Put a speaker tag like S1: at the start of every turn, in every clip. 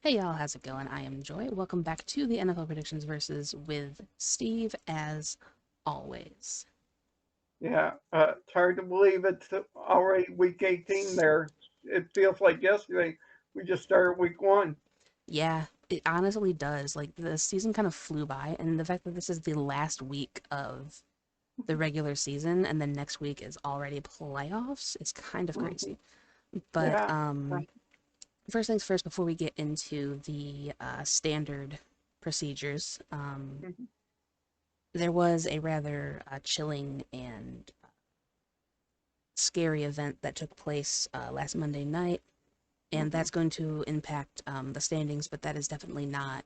S1: Hey y'all, how's it going? I am Joy. Welcome back to the NFL Predictions Versus with Steve, as always.
S2: It's hard to believe it's already week 18 there. It feels like yesterday we just started week one.
S1: Yeah, it honestly does. Like, the season kind of flew by, and the fact that this is the last week of the regular season, and then next week is already playoffs, is kind of
S2: Hmm.
S1: crazy. But,
S2: Yeah.
S1: first things first, before we get into the standard procedures,
S2: Mhm.
S1: there was a rather chilling and scary event that took place last Monday night, and
S2: Mhm.
S1: that's going to impact the standings, but that is definitely not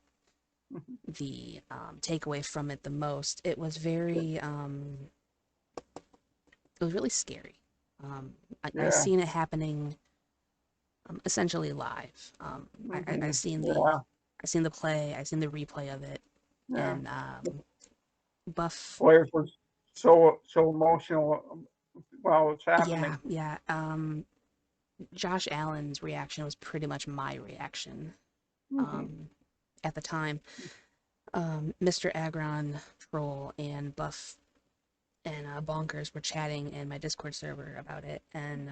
S2: Mhm.
S1: the takeaway from it the most. It was really scary. I
S2: Yeah.
S1: seen it happening essentially live. I
S2: Hmm.
S1: seen
S2: Yeah.
S1: I seen the play, I seen the replay of it,
S2: Yeah.
S1: and
S2: The
S1: Buff,
S2: players were so emotional while it's
S1: yeah,
S2: happening.
S1: yeah. Josh Allen's reaction was pretty much my reaction
S2: Hmm.
S1: um, at the time. Mr. Agron, Troll, and Buff and Bonkers were chatting in my Discord server about it, and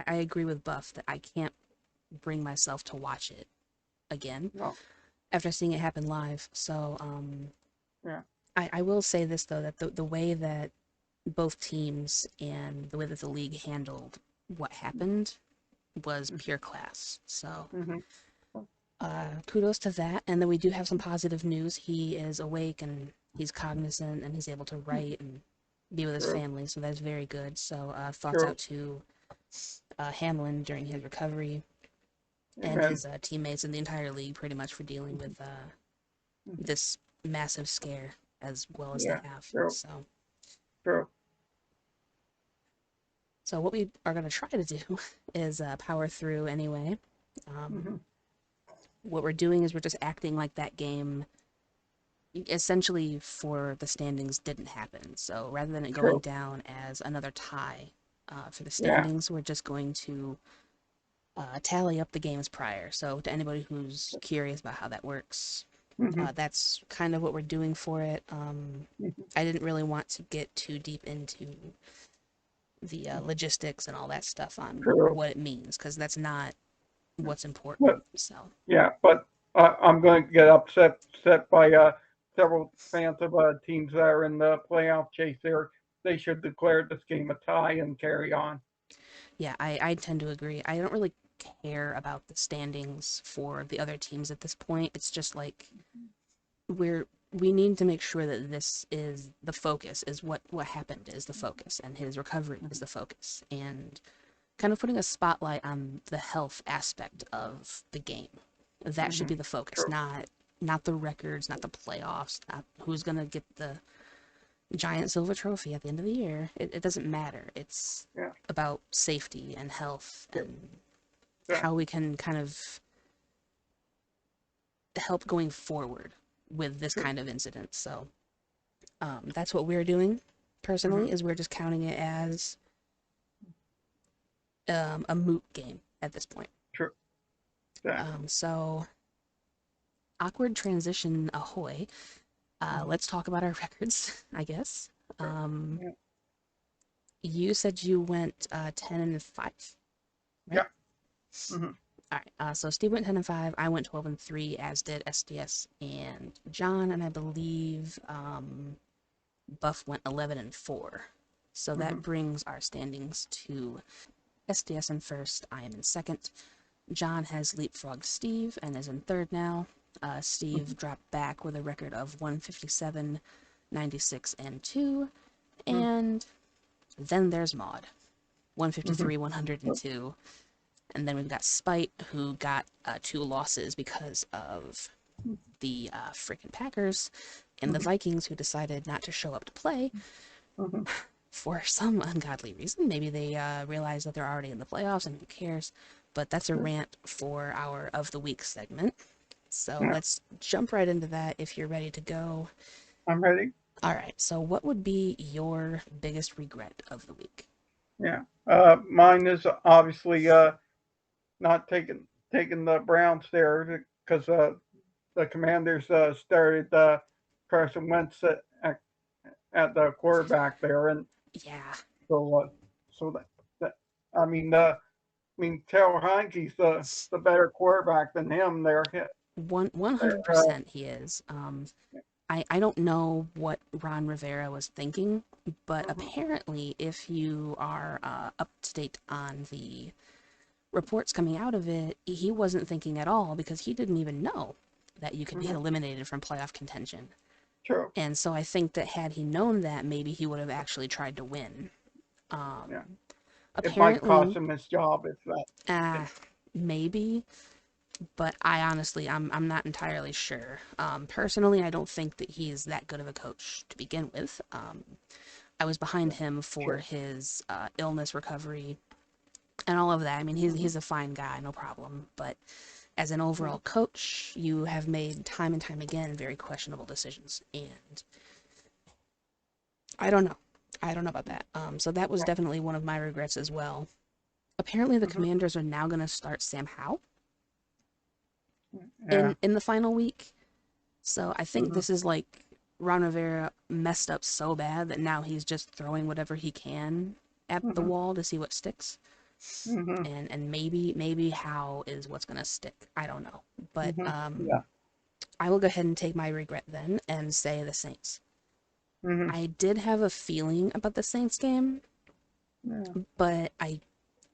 S1: I agree with Buff that I can't bring myself to watch it again
S2: No.
S1: after seeing it happen live. So
S2: Yeah.
S1: I will say this though, that the way that both teams and the way that the league handled what happened was pure class. So
S2: Hmm.
S1: kudos to that. And then we do have some positive news. He is awake and he's cognizant and he's able to write and be with his
S2: True.
S1: family. So that's very good. So thoughts
S2: True.
S1: out to Hamlin during his recovery and
S2: Amen.
S1: his teammates and the entire league pretty much for dealing with
S2: Mhm.
S1: this massive scare as well as they
S2: Yeah.
S1: have.
S2: True. True.
S1: So what we are going to try to do is power through anyway. Um,
S2: Hmm.
S1: what we're doing is we're just acting like that game essentially for the standings didn't happen. So rather than it going
S2: True.
S1: down as another tie for the
S2: Yeah.
S1: standings, we're just going to tally up the games prior. So to anybody who's curious about how that works,
S2: Hmm.
S1: that's kind of what we're doing for it. I didn't really want to get too deep into the logistics and all that stuff on
S2: True.
S1: what it means because that's not what's
S2: But
S1: important. So
S2: yeah, but I'm going to get upset by several fans of teams that are in the playoff chase there. They should declare this game a tie and carry on.
S1: yeah, I tend to agree. I don't really care about the standings for the other teams at this point. It's just like we need to make sure that this is the focus, is what happened is the focus, and his recovery is the focus, and kind of putting a spotlight on the health aspect of the game. That should
S2: Hmm.
S1: be the focus,
S2: True.
S1: not the records, not the playoffs, not who's gonna get the giant silver trophy at the end of the year. It doesn't matter. It's
S2: Yeah.
S1: about safety and health
S2: True.
S1: and how we
S2: Exactly.
S1: can kind of help going forward with this
S2: True.
S1: kind of incident. So that's what we're doing
S2: Hmm.
S1: personally, is we're just counting it as a moot game at this point.
S2: True. Exactly.
S1: So awkward transition ahoy.
S2: Hmm.
S1: Let's talk about our records, I guess.
S2: True.
S1: Um,
S2: Yeah.
S1: you said you went 10-5, right?
S2: Yeah. Hmm.
S1: All right. So Steve went 10-5. I went 12-3, as did SDS and John, and I believe Buff went 11-4. So
S2: Hmm.
S1: that brings our standings to SDS in first. I am in second. John has leapfrogged Steve and is in third now.
S2: Hmm.
S1: Steve dropped back with a record of 157, 96, and 2. And then there's Maud,
S2: Hmm.
S1: 153, 102. And then we've got Spite, who got two losses because of the freaking Packers, and the
S2: Hmm.
S1: Vikings, who decided not to show up to play
S2: Hmm.
S1: for some ungodly reason. Maybe they realize that they're already in the playoffs and who cares. But that's a
S2: True.
S1: rant for our of the week segment. So
S2: Yeah.
S1: let's jump right into that if you're ready to go.
S2: I'm ready.
S1: All right. So, what would be your biggest regret of the week?
S2: Yeah. Mine is obviously not taking. taking the Browns there because the Commanders started Carson Wentz at the quarterback there, and
S1: Yeah,
S2: so that I mean Taylor Heineke's the better quarterback than him there.
S1: one
S2: There,
S1: hundred percent he is. I don't know what Ron Rivera was thinking, but
S2: mhm,
S1: apparently, if you are up to date on the reports coming out of it, he wasn't thinking at all because he didn't even know that you could be
S2: mhm,
S1: eliminated from playoff contention.
S2: true.
S1: And so I think that had he known that, maybe he would have actually tried to win.
S2: Yeah, it might cost
S1: Apparently,
S2: him his job if that.
S1: uh, maybe, but I honestly, I'm not entirely sure. Personally, I don't think that he's that good of a coach to begin with. I was behind
S2: Yeah,
S1: him for
S2: true.
S1: his illness recovery and all of that. I mean,
S2: Mhm,
S1: he's a fine guy, no problem. But as an
S2: mhm,
S1: overall coach, you have made time and time again very questionable decisions, and I don't know. I don't know about that. So that was definitely one of my regrets as well. Apparently, the
S2: mhm,
S1: Commanders are now going to start Sam Howell
S2: yeah.
S1: in the final week. So I think
S2: Mhm,
S1: this is like Ron Rivera messed up so bad that now he's just throwing whatever he can at the
S2: mhm,
S1: wall to see what sticks.
S2: mhm,
S1: And maybe Howe is what's gonna stick. I don't know, but
S2: mhm, yeah.
S1: I will go ahead and take my regret then and say the Saints.
S2: Mhm,
S1: I did have a feeling about the Saints game,
S2: yeah.
S1: but I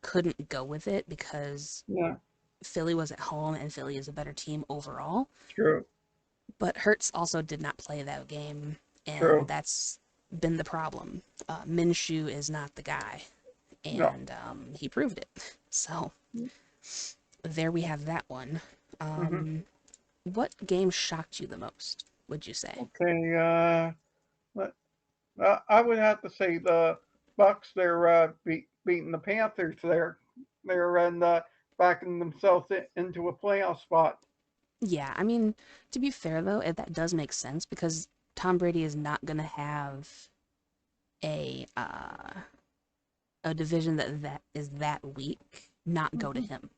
S1: couldn't go with it because
S2: Yeah.
S1: Philly was at home and Philly is a better team overall.
S2: True.
S1: But Hertz also did not play that game, and
S2: True.
S1: that's been the problem. Minshew is not the guy,
S2: No.
S1: and he proved it. So there we have that one.
S2: Mhm.
S1: Um, what game shocked you the most, would you say?
S2: Okay. Let- I would have to say the Bucks. They're beating the Panthers. They're backing themselves into a playoff spot.
S1: Yeah, I mean, to be fair though, that does make sense because Tom Brady is not going to have a a division that is that weak not go to
S2: Hmm.
S1: him.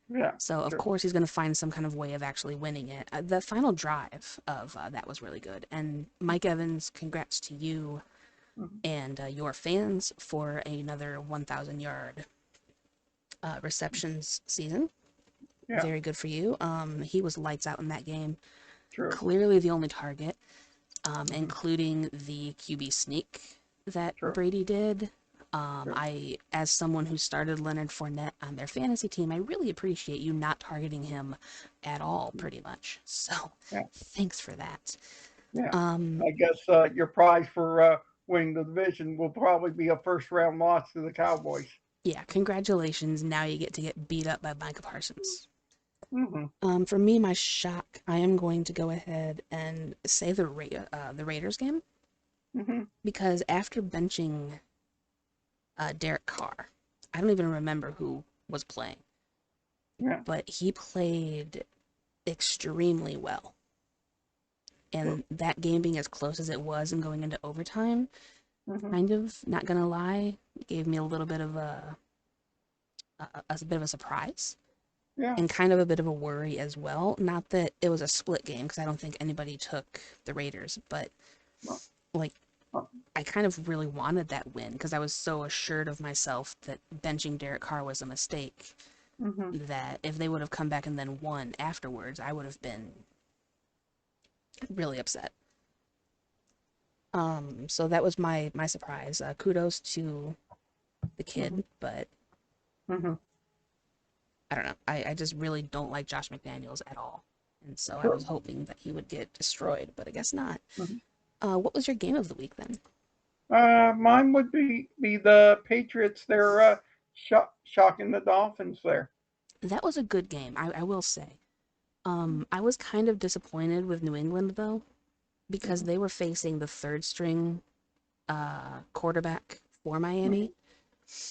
S2: Yeah.
S1: So of
S2: True.
S1: course he's going to find some kind of way of actually winning it. The final drive of that was really good. And Mike Evans, congrats to you
S2: Hmm.
S1: and your fans for another 1,000-yard receptions season.
S2: Yeah.
S1: Very good for you. He was lights out in that game.
S2: True.
S1: Clearly the only target,
S2: Hmm.
S1: including the QB sneak that
S2: True.
S1: Brady did.
S2: True.
S1: As someone who started Leonard Fournette on their fantasy team, I really appreciate you not targeting him at all, pretty much. So,
S2: Yeah.
S1: thanks for that.
S2: Yeah.
S1: Um,
S2: I guess your prize for winning the division will probably be a first round loss to the Cowboys.
S1: yeah, congratulations. Now you get to get beat up by Micah Parsons.
S2: Hmm.
S1: For me, my shock, I am going to go ahead and say the Raiders game
S2: Hmm.
S1: because after benching Derek Carr, I don't even remember who was playing,
S2: Yeah.
S1: but he played extremely well.
S2: True.
S1: And that game being as close as it was and going into overtime,
S2: Hmm.
S1: kind of not gonna lie, gave me a little bit of a bit of a surprise
S2: Yeah.
S1: and kind of a bit of a worry as well. Not that it was a split game because I don't think anybody took the Raiders, but
S2: No.
S1: like
S2: No.
S1: I kind of really wanted that win because I was so assured of myself that benching Derek Carr was a mistake.
S2: Hmm.
S1: That if they would have come back and then won afterwards, I would have been really upset. So that was my surprise. Kudos to the
S2: Hmm.
S1: kid, but
S2: Hmm.
S1: I don't know. I just really don't like Josh McDaniels at all, and so I was
S2: True.
S1: hoping that he would get destroyed, but I guess not.
S2: Hmm.
S1: What was your game of the week then?
S2: Mine would be the Patriots. They're shocking the Dolphins there.
S1: That was a good game, I will say. I was kind of disappointed with New England though, because
S2: Hmm.
S1: they were facing the third string quarterback for
S2: Hmm.
S1: Miami,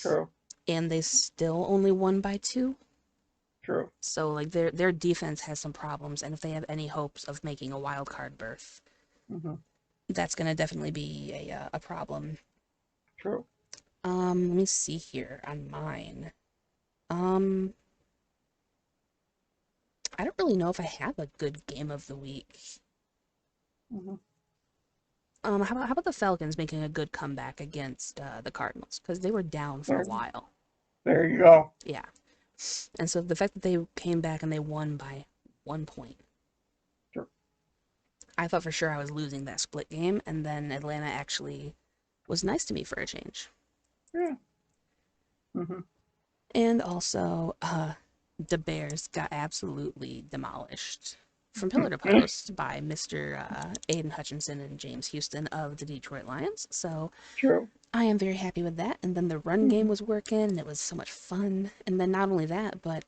S2: True.
S1: and they still only won by two.
S2: True.
S1: So like their defense has some problems, and if they have any hopes of making a wild card berth,
S2: Hmm.
S1: that's gonna definitely be a problem.
S2: True.
S1: Let me see here on mine. Um, I don't really know if I have a good game of the week.
S2: Hmm.
S1: How about the Falcons making a good comeback against the Cardinals? Because they were down for a
S2: There,
S1: while.
S2: there you go.
S1: Yeah. And so the fact that they came back and they won by 1 point,
S2: Sure.
S1: I thought for sure I was losing that split game, and then Atlanta actually was nice to me for a change.
S2: Yeah. Hmm.
S1: And also, the Bears got absolutely demolished from pillar to post by Mr. Aiden Hutchinson and James Houston of the Detroit Lions. So
S2: True.
S1: I am very happy with that. And then the run game
S2: Hmm.
S1: was working, and it was so much fun. And then not only that, but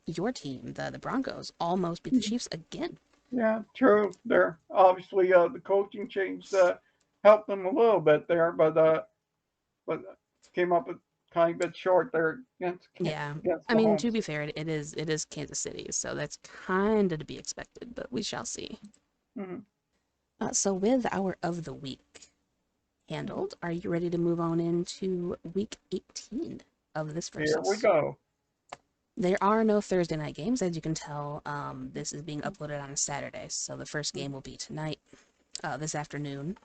S1: your team, the Broncos, almost beat the Chiefs again.
S2: Yeah, true. There, obviously, the coaching change helped them a little bit there, but came up a tiny bit short there
S1: Yeah.
S2: against
S1: I mean, to
S2: Mahomes.
S1: be fair, it is Kansas City, so that's kind of to be expected, but we shall see.
S2: Hmm.
S1: So with our of the week
S2: Hmm.
S1: handled, are you ready to move on into week 18 of this
S2: Here we
S1: versus?
S2: go.
S1: There are no Thursday night games, as you can tell. This is being uploaded on a Saturday, so the first game will be tonight, this afternoon,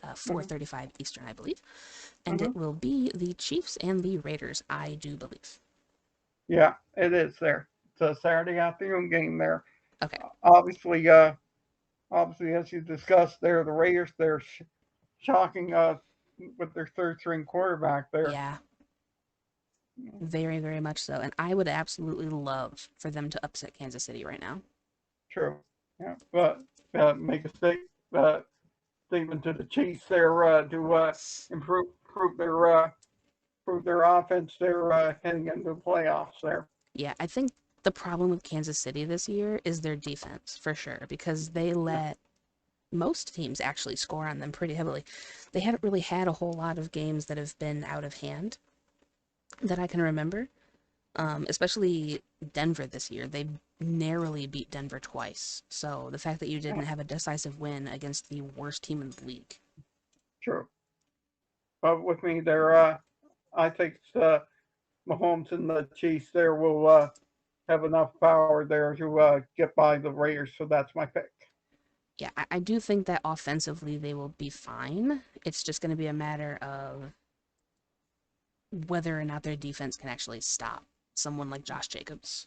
S2: Hmm.
S1: 4:35 Eastern, I believe, and
S2: Hmm.
S1: it will be the Chiefs and the Raiders, I do believe.
S2: Yeah, it is there. It's a Saturday afternoon game there.
S1: Okay.
S2: Obviously, obviously, as you discussed there, the Raiders they're shocking with their third string quarterback there.
S1: Yeah, very, very much so. And I would absolutely love for them to upset Kansas City right now.
S2: True. Yeah, but make a uh, statement to the Chiefs there to improve their offense there heading into the playoffs there.
S1: Yeah, I think the problem with Kansas City this year is their defense for sure because they
S2: Yeah.
S1: let most teams actually score on them pretty heavily. They haven't really had a whole lot of games that have been out of hand that I can remember. Especially Denver this year. They narrowly beat Denver twice. So the fact that you
S2: Yeah,
S1: didn't have a decisive win against the worst team in the league.
S2: true. But with me there, I think Mahomes and the Chiefs there will have enough power there to get by the Raiders. So that's my pick.
S1: Yeah, I do think that offensively they will be fine. It's just going to be a matter of whether or not their defense can actually stop someone like Josh Jacobs.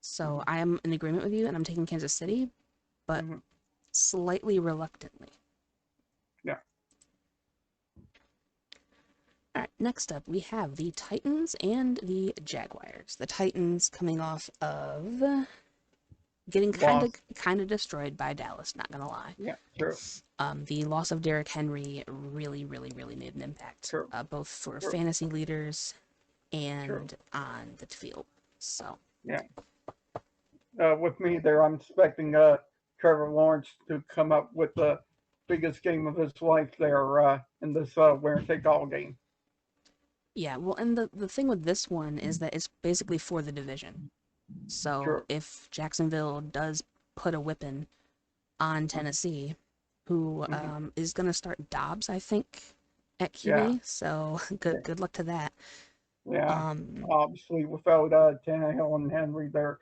S1: So
S2: Hmm.
S1: I am in agreement with you, and I'm taking Kansas City, but
S2: Hmm.
S1: slightly reluctantly.
S2: Yeah.
S1: All right, next up we have the Titans and the Jaguars. The Titans coming off of getting kind of
S2: Lost.
S1: kind of destroyed by Dallas. Not gonna lie.
S2: Yeah. True.
S1: The loss of Derrick Henry really, really, really made an impact,
S2: True.
S1: both for
S2: True.
S1: fantasy leaders
S2: True.
S1: and on the field. So
S2: Yeah. With me there, I'm expecting Trevor Lawrence to come up with the biggest game of his life there in this winner take all game.
S1: yeah, well, and the thing with this one is that it's basically for the division. So
S2: True.
S1: if Jacksonville does put a whipping on
S2: Hmm.
S1: Tennessee, who
S2: Hmm.
S1: is going to start Dobbs, I think, at
S2: Yeah.
S1: QB. So good luck to that.
S2: Yeah.
S1: Um,
S2: Obviously, without Tannehill and Henry, their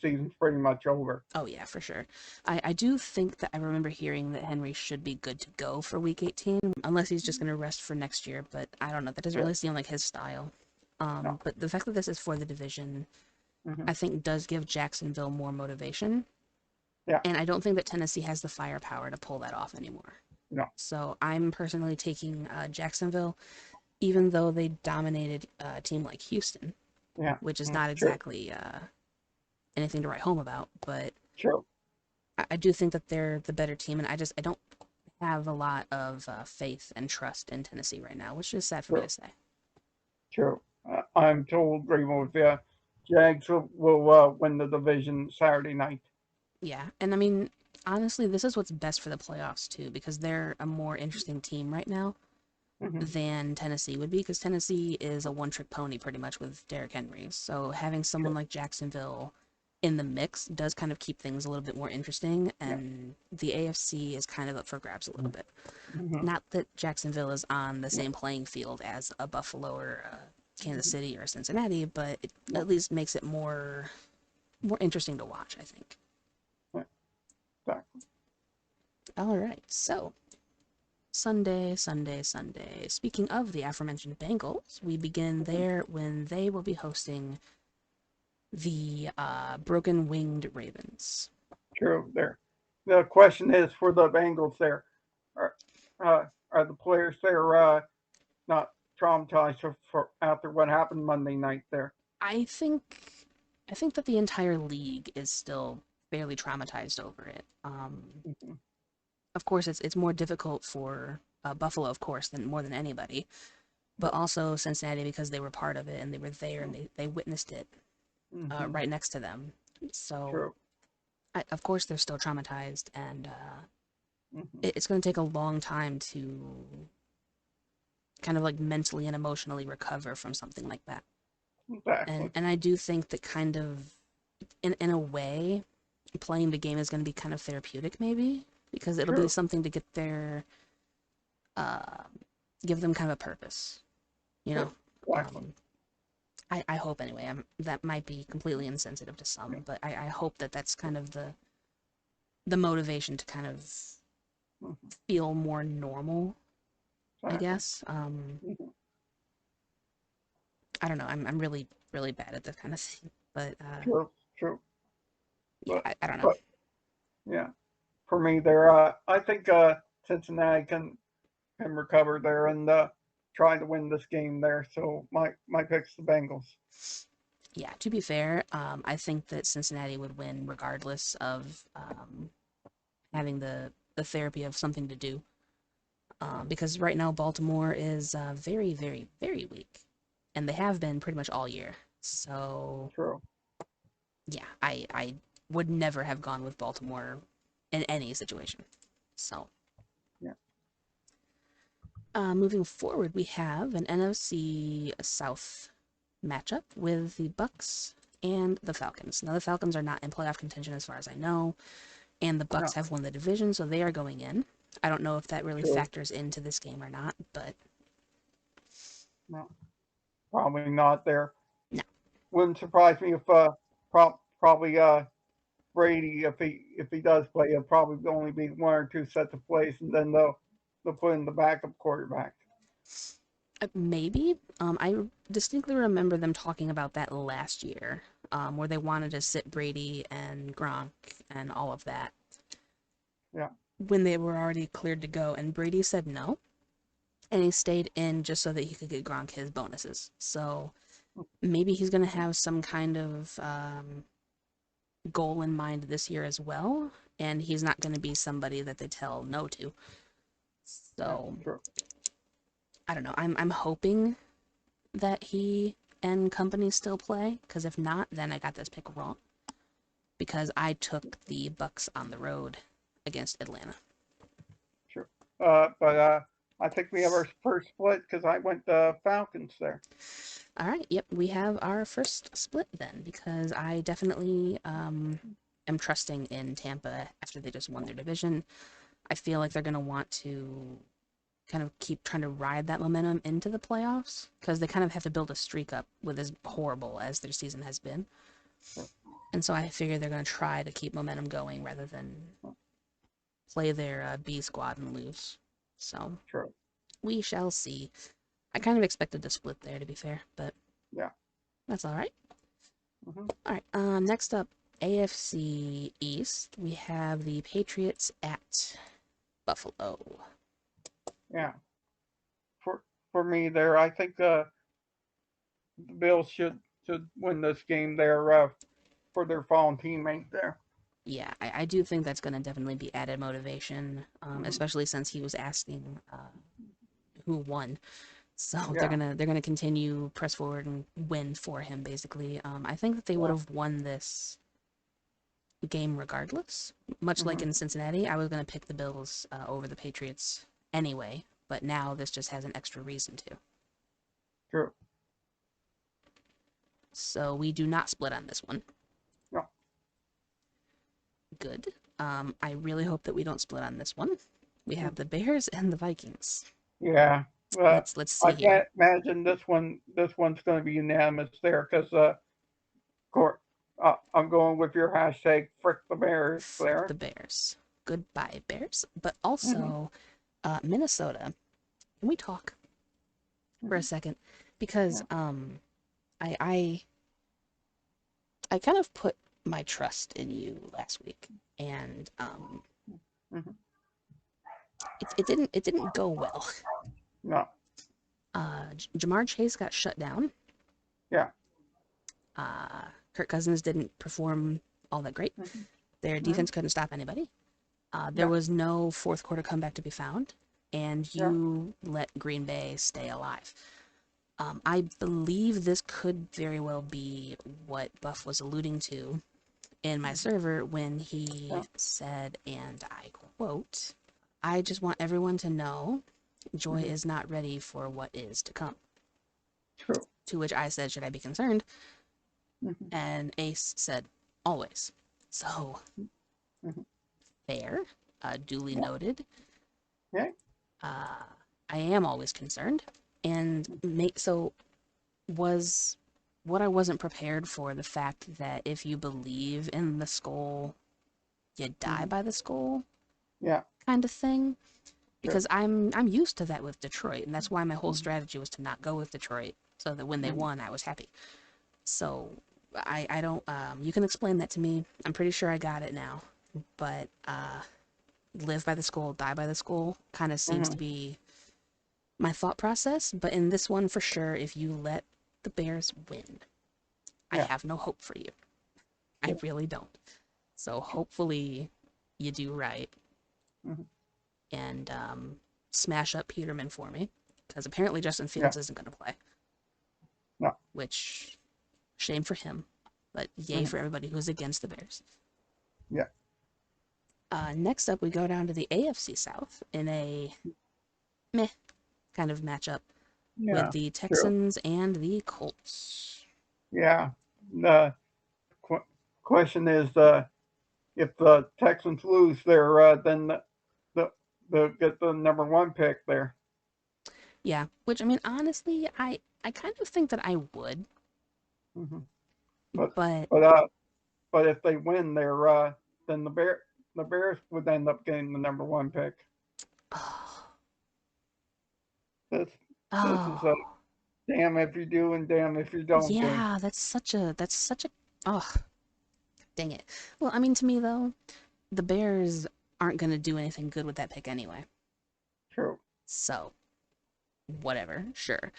S2: season's pretty much over.
S1: oh yeah, for sure. I do think that I remember hearing that Henry should be good to go for Week 18, unless he's just going to rest for next year. But I don't know. That doesn't
S2: True.
S1: really seem like his style.
S2: No.
S1: But the fact that this is for the division,
S2: Hmm.
S1: I think does give Jacksonville more motivation.
S2: Yeah.
S1: And I don't think that Tennessee has the firepower to pull that off anymore.
S2: No.
S1: So I'm personally taking Jacksonville, even though they dominated a team like Houston,
S2: Yeah.
S1: which is
S2: Mm.
S1: not
S2: True.
S1: exactly anything to write home about. But
S2: True.
S1: I do think that they're the better team, and I don't have a lot of faith and trust in Tennessee right now, which is sad for me to
S2: True.
S1: say.
S2: True. I'm total agreement with you. Jags will win the division Saturday night.
S1: Yeah, and I mean, honestly, this is what's best for the playoffs too, because they're a more interesting team right now
S2: Hmm.
S1: than Tennessee would be, because Tennessee is a one-trick pony pretty much with Derrick Henry. So having someone
S2: True.
S1: like Jacksonville in the mix does kind of keep things a little bit more interesting,
S2: Yeah.
S1: and the AFC is kind of up for grabs a little bit.
S2: Hmm.
S1: Not that Jacksonville is on the
S2: Yeah.
S1: same playing field as a Buffalo or Kansas City or Cincinnati, but it
S2: No.
S1: at least makes it more more interesting to watch, I think.
S2: Yeah, exactly.
S1: All right, so Sunday, Sunday, Sunday. Speaking of the aforementioned Bengals, we begin
S2: Mhm.
S1: there when they will be hosting the broken winged Ravens.
S2: True. There. The question is for the Bengals. There, are, are the players there not traumatized after what happened Monday night? There.
S1: I think I think that the entire league is still fairly traumatized over it.
S2: Mm-hmm.
S1: Of course, it's more difficult for Buffalo, of course, than more than anybody, but
S2: Sure.
S1: also Cincinnati because they were part of it and they were there and they witnessed it
S2: Mm-hmm.
S1: right next to them. So,
S2: True.
S1: of course, they're still traumatized, and
S2: Mm-hmm.
S1: it's going to take a long time to kind of like mentally and emotionally recover from something like that.
S2: Exactly.
S1: And I do think that kind of in a way, playing the game is going to be kind of therapeutic, maybe because it'll be
S2: True.
S1: something to get their uh, give them kind of a purpose, you know.
S2: True. Exactly.
S1: Um, I hope anyway. That might be completely insensitive to
S2: Yeah.
S1: some, but I hope that that's kind of the motivation to kind of
S2: Mm-hmm.
S1: feel more normal, I
S2: Exactly.
S1: guess.
S2: Mm-hmm.
S1: I don't know. I'm really bad at this kind of thing, but
S2: True. True.
S1: yeah,
S2: But
S1: I don't know.
S2: but yeah, for me there, I think Cincinnati can recover there and try to win this game there. So my pick's the Bengals.
S1: Yeah, to be fair, I think that Cincinnati would win regardless of having the therapy of something to do. Because right now Baltimore is very, very, very weak, and they have been pretty much all year. So
S2: True.
S1: yeah, I would never have gone with Baltimore in any situation. So
S2: Yeah.
S1: moving forward, we have an NFC South matchup with the Bucks and the Falcons. Now the Falcons are not in playoff contention as far as I know, and the Bucks
S2: No.
S1: have won the division, so they are going in. I don't know if that really
S2: True.
S1: factors into this game or not, but
S2: No. Probably not there.
S1: no.
S2: Wouldn't surprise me if probably Brady if he does play, it'll probably only be one or two sets of plays, and then they'll put in the backup quarterback.
S1: Maybe. I distinctly remember them talking about that last year, where they wanted to sit Brady and Gronk and all of that
S2: Yeah.
S1: when they were already cleared to go, and Brady said no, and he stayed in just so that he could get Gronk his bonuses. So maybe he's gonna have some kind of goal in mind this year as well, and he's not gonna be somebody that they tell no to.
S2: Yeah.
S1: So
S2: True.
S1: I don't know. I'm hoping that he and company still play, because if not, then I got this pick wrong. Because I took the Bucks on the road against Atlanta.
S2: True. But I think we have our first split because I went Falcons there.
S1: All right, yep, we have our first split then, because I definitely am trusting in Tampa after they just won their division. I feel like they're going to want to kind of keep trying to ride that momentum into the playoffs, because they kind of have to build a streak up with as horrible as their season has been.
S2: True.
S1: And so I figure they're going to try to keep momentum going rather than play their B squad and lose. So
S2: True.
S1: we shall see. I kind of expected to split there, to be fair, but
S2: Yeah.
S1: that's all right.
S2: Hmm.
S1: All right. Next up, AFC East. We have the Patriots at Buffalo.
S2: Yeah. For for me there, I think the Bills should win this game there for their fallen teammate there.
S1: Yeah, I do think that's going to definitely be added motivation,
S2: Hmm.
S1: especially since he was asking who won. So they're
S2: Yeah.
S1: gonna they're gonna continue press forward and win for him. Basically, I think that they would
S2: Yeah.
S1: have won this game regardless. Much like
S2: Hmm.
S1: in Cincinnati, I was gonna pick the Bills over the Patriots anyway, but now this just has an extra reason to.
S2: True.
S1: So we do not split on this one.
S2: No.
S1: Good. I really hope that we don't split on this one. We have the Bears and the Vikings.
S2: Yeah.
S1: Let's see
S2: I
S1: here.
S2: can't imagine this one's going to be unanimous there because course. I'm going with your hashtag frick the Bears
S1: Frick
S2: there.
S1: the Bears. Goodbye, Bears. But
S2: Hmm.
S1: also, Minnesota. Can we talk for a
S2: Hmm.
S1: second? Because
S2: Yeah.
S1: I I I kind of put my trust in you last week, and
S2: Hmm.
S1: it didn't go well.
S2: No.
S1: Jamar Chase got shut down.
S2: Yeah.
S1: Kirk Cousins didn't perform all that great.
S2: Hmm.
S1: Their
S2: Hmm.
S1: defense couldn't stop anybody. There
S2: Yeah.
S1: was no fourth quarter comeback to be found, and
S2: Yeah.
S1: you let Green Bay stay alive. I believe this could very well be what Buff was alluding to in my
S2: Hmm.
S1: server when he
S2: Yeah.
S1: said, and I quote, I just want everyone to know Joy
S2: Hmm.
S1: is not ready for what is to come.
S2: True.
S1: To which I said, should I be concerned?
S2: Hmm.
S1: And Ace said, always. So,
S2: Hmm.
S1: fair, duly
S2: Yeah.
S1: noted.
S2: Yeah.
S1: Uh, I am always concerned. And so was what I wasn't prepared for the fact that if you believe in the skull, you die
S2: Hmm.
S1: by the skull
S2: Yeah.
S1: kind of thing.
S2: True.
S1: Because I'm used to that with Detroit, and that's why my whole strategy was to not go with Detroit, so that when they
S2: Hmm.
S1: won, I was happy. So I don't you can explain that to me. I'm pretty sure I got it now, but live by the skull, die by the skull kind of seems to
S2: Hmm.
S1: be my thought process. But in this one, for sure, if you let the Bears win, I
S2: Yeah.
S1: have no hope for you. I
S2: True.
S1: really don't. So hopefully you do right
S2: Hmm.
S1: and smash up Peterman for me, because apparently Justin
S2: Yeah.
S1: Fields isn't going to play,
S2: No.
S1: which shame for him, but yay
S2: Hmm.
S1: for everybody who's against the Bears.
S2: Yeah.
S1: Next up, we go down to the AFC South in a meh kind of matchup with
S2: Yeah.
S1: the
S2: True.
S1: Texans and the Colts.
S2: Yeah. The qu- question is, if the Texans lose, then the they'll get the number one pick there.
S1: Yeah, which I mean, honestly, I kind of think that I would,
S2: Hmm. But
S1: but
S2: but uh but if they win, then the Bears would end up getting the number one pick.
S1: oh,
S2: This this is a
S1: oh
S2: damn if you do and damn if you don't game.
S1: yeah, that's such a oh dang it. Well, I mean, to me though, the Bears aren't gonna do anything good with that pick anyway.
S2: True.
S1: So whatever, sure.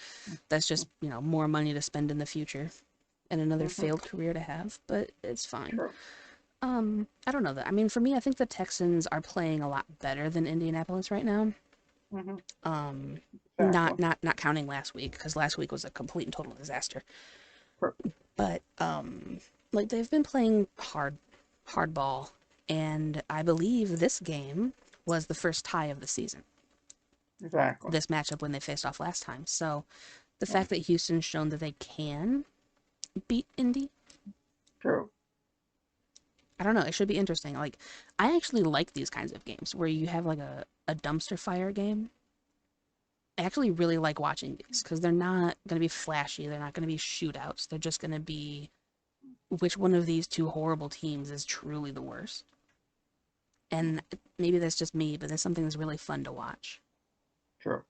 S1: That's just more money to spend in the future and another
S2: Hmm.
S1: failed career to have, but it's fine.
S2: True.
S1: I don't know that. I mean, for me, I think the Texans are playing a lot better than Indianapolis right now.
S2: Hmm.
S1: Um, not
S2: Exactly.
S1: not not counting last week because last week was a complete and total disaster.
S2: True.
S1: But like they've been playing hardball, and I believe this game was the first tie of the season.
S2: Exactly.
S1: This matchup when they faced off last time. So the
S2: Yeah.
S1: fact that Houston's shown that they can beat Indy,
S2: True.
S1: I don't know. It should be interesting. Like, I actually like these kinds of games where you have like a dumpster fire game. I actually really like watching these because they're not going to be flashy. They're not going to be shootouts. They're just going to be which one of these two horrible teams is truly the worst. And maybe that's just me, but that's something that's really fun to watch.
S2: True.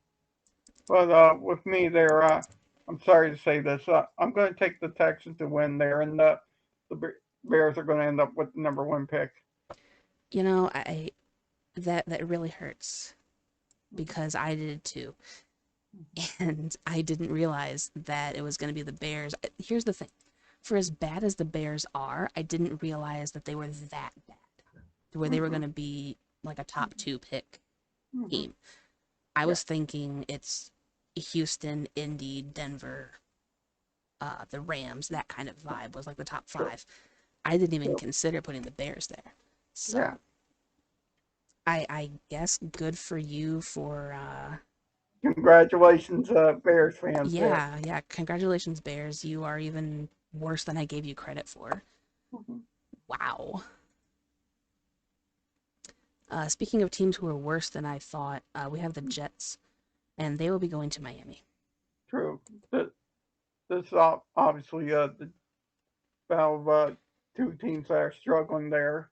S2: But with me, I'm sorry to say this. I'm going to take the Texans to win there, and the Bears are going to end up with the number one pick.
S1: I that really hurts because I did it too. And I didn't realize that it was going to be the Bears. Here's the thing. For as bad as the Bears are, I didn't realize that they were that bad. Where they were
S2: Hmm.
S1: going to be like a top 2 pick
S2: Hmm.
S1: team. I
S2: Yeah.
S1: was thinking it's Houston, Indy, Denver, the Rams, that kind of vibe was like the top
S2: True.
S1: 5. I didn't even
S2: True.
S1: consider putting the Bears there.
S2: Yeah.
S1: So I guess good for you for
S2: Congratulations, Bears fans there.
S1: yeah, congratulations Bears. You are even worse than I gave you credit for.
S2: Hmm.
S1: Wow. Speaking of teams who are worse than I thought, we have the Jets, and they will be going to Miami.
S2: True. This is obviously the battle of two teams that are struggling there.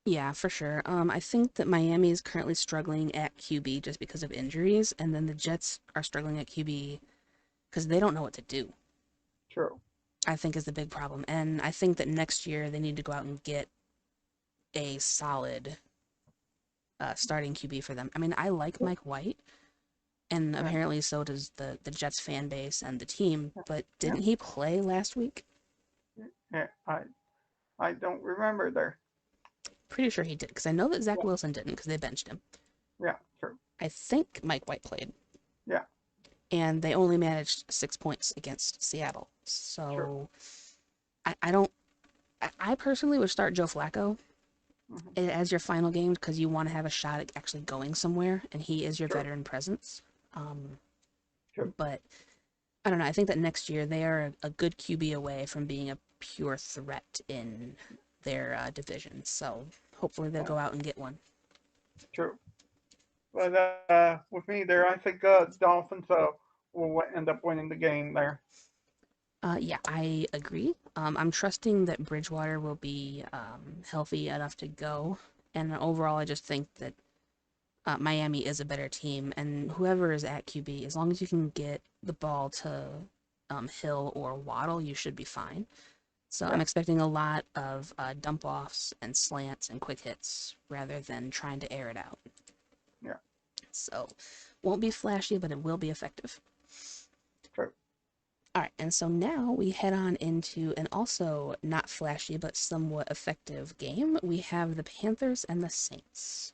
S1: Yeah, for sure. I think that Miami is currently struggling at QB just because of injuries, and then the Jets are struggling at QB because they don't know what to do.
S2: True.
S1: I think is the big problem, and I think that next year they need to go out and get a solid starting QB for them. I mean, I like Mike White, and
S2: Yeah.
S1: apparently so does the Jets fan base and the team. But
S2: Yeah.
S1: didn't he play last week?
S2: Yeah. I don't remember there.
S1: Pretty sure he did because I know that Zach
S2: Yeah.
S1: Wilson didn't because they benched him.
S2: Yeah. True.
S1: I think Mike White played,
S2: Yeah.
S1: and they only managed 6 points against Seattle.
S2: True.
S1: So I don't. I personally would start Joe Flacco
S2: Hmm.
S1: as your final game because you want to have a shot at actually going somewhere, and he is your
S2: True.
S1: veteran presence. Um,
S2: True.
S1: but I don't know. I think that next year they are a good QB away from being a pure threat in their division. So hopefully they'll
S2: Yeah.
S1: go out and get one.
S2: True. But with me there, I think Dolphins will end up winning the game there.
S1: Yeah, I agree. I'm trusting that Bridgewater will be healthy enough to go. And overall, I just think that Miami is a better team. And whoever is at QB, as long as you can get the ball to Hill or Waddle, you should be fine. So I'm
S2: Yeah.
S1: expecting a lot of dump offs and slants and quick hits rather than trying to air it out.
S2: Yeah.
S1: So won't be flashy, but it will be effective.
S2: True.
S1: All right, and so now we head on into an also not flashy but somewhat effective game. We have the Panthers and the Saints.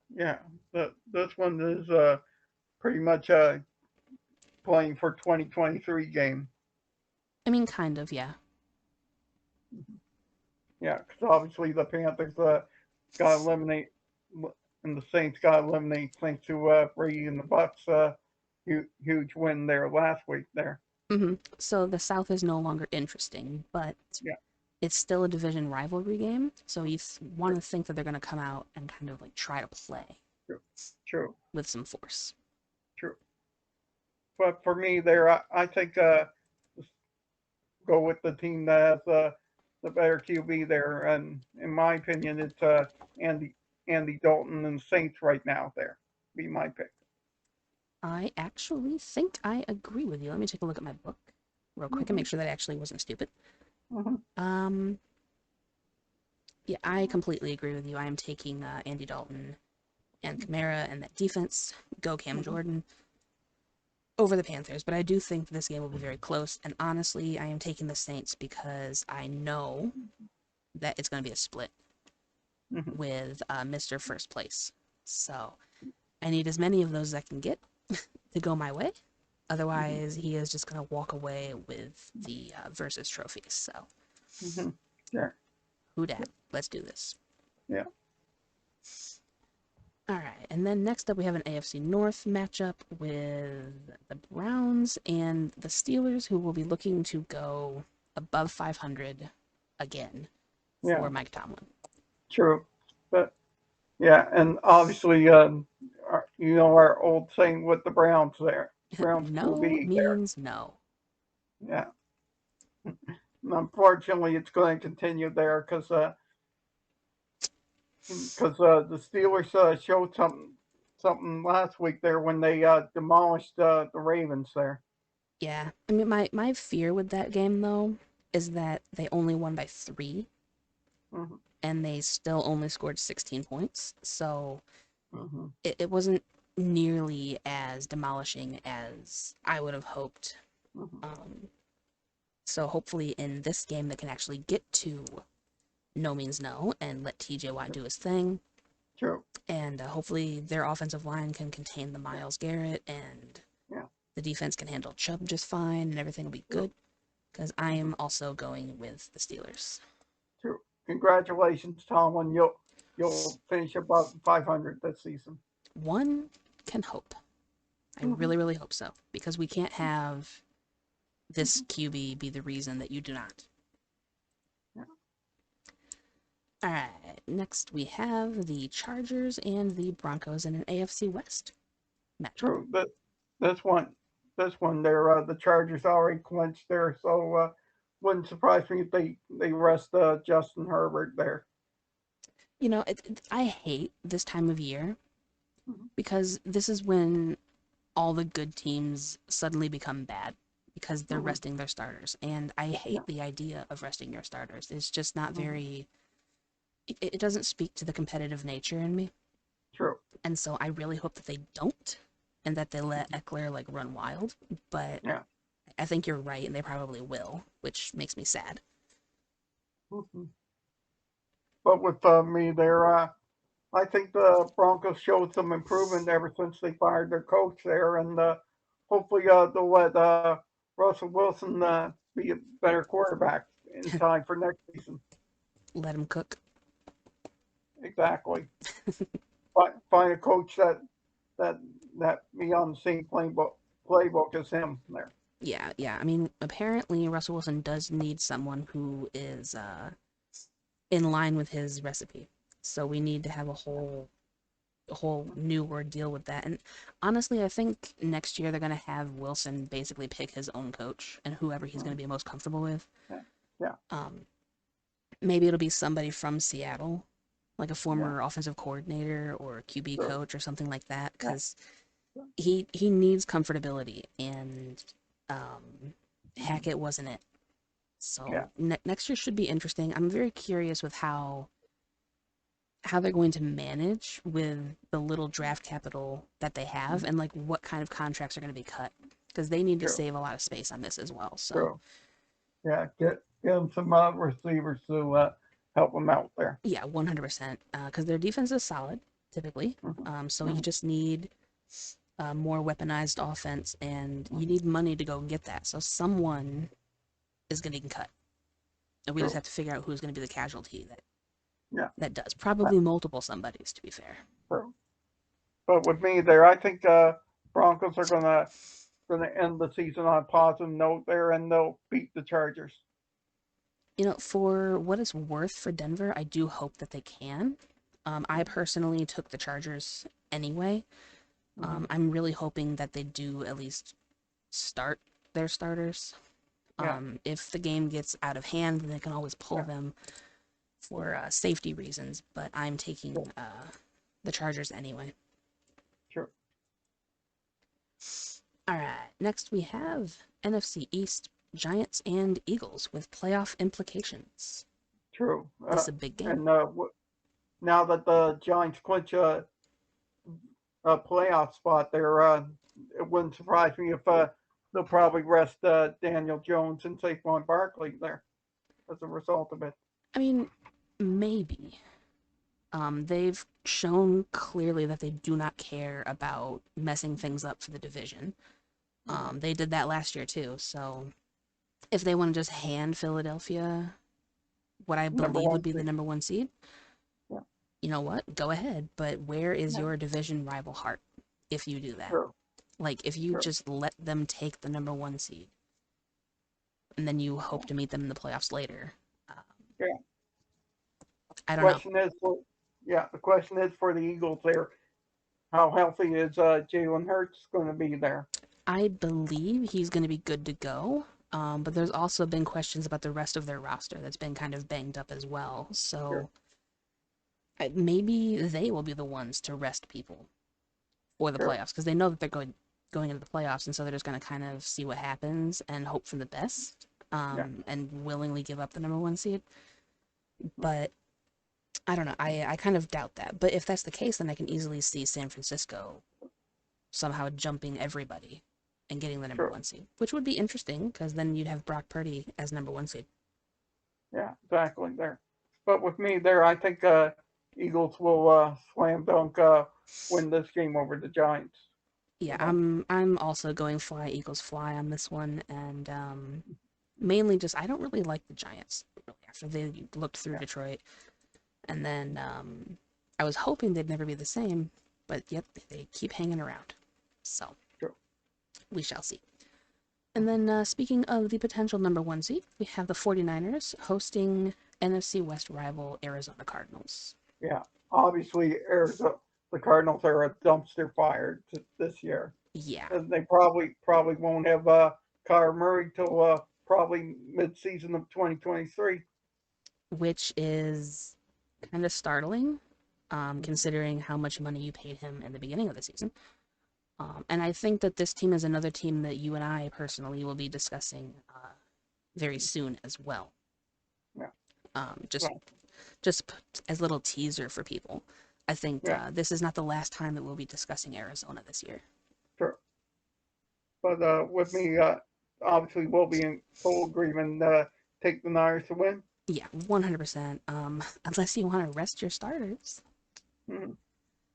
S2: Yeah. This one is pretty much playing for 2023 game.
S1: I mean, kind of, yeah.
S2: Yeah, because obviously the Panthers got eliminate, and the Saints got eliminated thanks to Brady and the Bucks. Huge win there last week. There.
S1: So the South is no longer interesting, but
S2: Yeah.
S1: it's still a division rivalry game. So you want
S2: True.
S1: to think that they're going to come out and kind of like try to play
S2: True. True.
S1: with some force.
S2: True. But for me, there, I think go with the team that has the better QB there, and in my opinion, it's Andy Andy Dalton and Saints right now. There, be my pick.
S1: I actually think I agree with you. Let me take a look at my book real quick and
S2: Hmm.
S1: make sure that I actually wasn't stupid.
S2: Hmm.
S1: Um, yeah, I completely agree with you. I am taking Andy Dalton and Kamara and that defense. Go Cam
S2: Hmm.
S1: Jordan over the Panthers, but I do think this game will be very close. And honestly, I am taking the Saints because I know that it's going to be a split
S2: Hmm.
S1: with Mr. First Place. So I need as many of those as I can get to go my way.
S2: Hmm.
S1: Otherwise, he is just going to walk away with the versus trophies. So,
S2: Hmm. Yeah.
S1: who dat? Let's do this.
S2: Yeah.
S1: All right, and then next up we have an AFC North matchup with the Browns and the Steelers, who will be looking to go above 500 again
S2: Yeah.
S1: for Mike Tomlin.
S2: True. But yeah, and obviously, our old saying with the Browns there, Browns
S1: No
S2: QB there.
S1: means no.
S2: Yeah. And unfortunately, it's going to continue there because the Steelers showed something last week there when they demolished the Ravens there.
S1: Yeah, I mean my fear with that game though is that they only won by 3
S2: Hmm.
S1: and they still only scored 16 points. So
S2: Hmm.
S1: it wasn't nearly as demolishing as I would have hoped.
S2: Hmm.
S1: Um, so hopefully in this game they can actually get to no means no and let TJ Watt do his thing.
S2: True.
S1: And hopefully their offensive line can contain the
S2: Yeah.
S1: Miles Garrett and
S2: Yeah.
S1: the defense can handle Chubb just fine and everything will be
S2: True.
S1: good. Because I
S2: Hmm.
S1: am also going with the Steelers.
S2: True. Congratulations, Tomlin. You'll finish above 500 this season.
S1: One can hope. I
S2: Hmm.
S1: really, really hope so. Because we can't have this QB be the reason that you do not.
S2: Yeah.
S1: All right. Next, we have the Chargers and the Broncos in an AFC West matchup.
S2: True. This one, this one there, the Chargers already clinched there, so wouldn't surprise me if they rest Justin Herbert there.
S1: You know, I hate this time of year
S2: Mhm.
S1: because this is when all the good teams suddenly become bad because they're
S2: Mhm.
S1: resting their starters. And I
S2: Yeah,
S1: hate the idea of resting your starters. It's just not
S2: mhm.
S1: very, it doesn't speak to the competitive nature in me.
S2: True.
S1: And so I really hope that they don't and that they let
S2: Mhm.
S1: Eckler like run wild. But
S2: Yeah.
S1: I think you're right, and they probably will, which makes me sad.
S2: Mhm. But with me there, I think the Broncos showed some improvement ever since they fired their coach there, and hopefully they'll let Russell Wilson be a better quarterback in time for next season.
S1: Let them cook.
S2: Exactly. Find a coach that that be on the same playbook as him there.
S1: Yeah, yeah. I mean, apparently Russell Wilson does need someone who is in line with his recipe. So we need to have a whole new ordeal with that. And honestly, I think next year they're gonna have Wilson basically pick his own coach and whoever he's gonna
S2: Mhm.
S1: be most comfortable with.
S2: Yeah, yeah,
S1: Um, Maybe it'll be somebody from Seattle, like a
S2: yeah,
S1: former offensive coordinator or QB
S2: sure,
S1: coach or something like that,
S2: yeah,
S1: because
S2: sure.
S1: he needs comfortability, and
S2: Mhm.
S1: Hackett wasn't it.
S2: Yeah,
S1: So next year should be interesting. I'm very curious with how they're going to manage with the little draft capital that they have
S2: mhm.
S1: and like what kind of contracts are going to be cut because they need to
S2: True,
S1: save a lot of space on this as well. So
S2: true. Yeah, get them some receivers to help them out there.
S1: yeah, 100%, because their defense is solid typically.
S2: Mhm.
S1: So you
S2: Mhm.
S1: just need more weaponized offense, and you
S2: Mhm.
S1: need money to go and get that. So someone is going to get cut, and we just
S2: True.
S1: have to figure out who's going to be the casualty
S2: Yeah,
S1: that does.
S2: uh,
S1: Probably multiple somebodies, to be fair.
S2: true. But with me there, I think Broncos are gonna end the season on a positive note there, and they'll beat the Chargers.
S1: You know, for what it's worth for Denver, I do hope that they can. I personally took the Chargers anyway.
S2: Hmm.
S1: I'm really hoping that they do at least start their starters.
S2: Yeah,
S1: If the game gets out of hand, then they can always pull
S2: yeah,
S1: them for safety reasons. But I'm
S2: true,
S1: taking the Chargers anyway.
S2: true,
S1: All right, next we have NFC East Giants and Eagles with playoff implications.
S2: true.
S1: This is a big game.
S2: And now that the Giants clinch a playoff spot there, it wouldn't surprise me if they'll probably rest Daniel Jones and Saquon Barkley there as a result of it.
S1: I mean, maybe. They've shown clearly that they do not care about messing things up for the division.
S2: Hmm.
S1: They did that last year too. So if they want to just hand Philadelphia what I
S2: Number
S1: believe would
S2: one
S1: be the
S2: seed.
S1: number one seed,
S2: Yeah,
S1: you know what? Go ahead. But where is
S2: yeah,
S1: your division rival heart if you do that?
S2: true,
S1: Like if you
S2: true.
S1: just let them take the number one seed and then you
S2: Yeah,
S1: hope to meet them in the playoffs later. Um,
S2: yeah.
S1: I don't know.
S2: Question is for yeah, the question is for the Eagles there. How healthy is Jalen Hurts going to be there?
S1: I believe he's going to be good to go. But there's also been questions about the rest of their roster that's been kind of banged up as well.
S2: Sure.
S1: So maybe they will be the ones to rest people for the
S2: Sure.
S1: playoffs because they know that they're going into the playoffs, and so they're just going to kind of see what happens and hope for the best,
S2: Yeah.
S1: and willingly give up the number one seed.
S2: Mhm.
S1: But I don't know. I kind of doubt that. But if that's the case, then I can easily see San Francisco somehow jumping everybody and getting the number
S2: True.
S1: one seed, which would be interesting because then you'd have Brock Purdy as number one seed.
S2: Yeah. Exactly there. But with me there, I think Eagles will slam dunk win this game over the Giants.
S1: Yeah,
S2: You know.
S1: I'm also going fly Eagles fly on this one, and mainly just I don't really like the Giants really after they looked through
S2: Yeah.
S1: Detroit, and then I was hoping they'd never be the same, but yet they keep hanging around. So
S2: True.
S1: we shall see. And
S2: Mhm.
S1: then speaking of the potential number one seed, we have the 49ers hosting NFC West rival Arizona Cardinals.
S2: Yeah. Obviously, Arizona, the Cardinals are a dumpster fire this year,
S1: Yeah,
S2: and they probably won't have Kyler Murray till probably mid-season of 2023.
S1: which is kind of startling,
S2: Mm-hmm.
S1: considering how much money you paid him in the beginning of the season. And I think that this team is another team that you and I personally will be discussing very soon as well.
S2: Yeah.
S1: Um, just
S2: Well,
S1: just as a little teaser for people. I think
S2: yeah,
S1: this is not the last time that we'll be discussing Arizona this year.
S2: sure. But with me, obviously, we'll be in full agreement. Take the Niners to win.
S1: Yeah, 100%. Unless you want to rest your starters.
S2: Mm-hmm.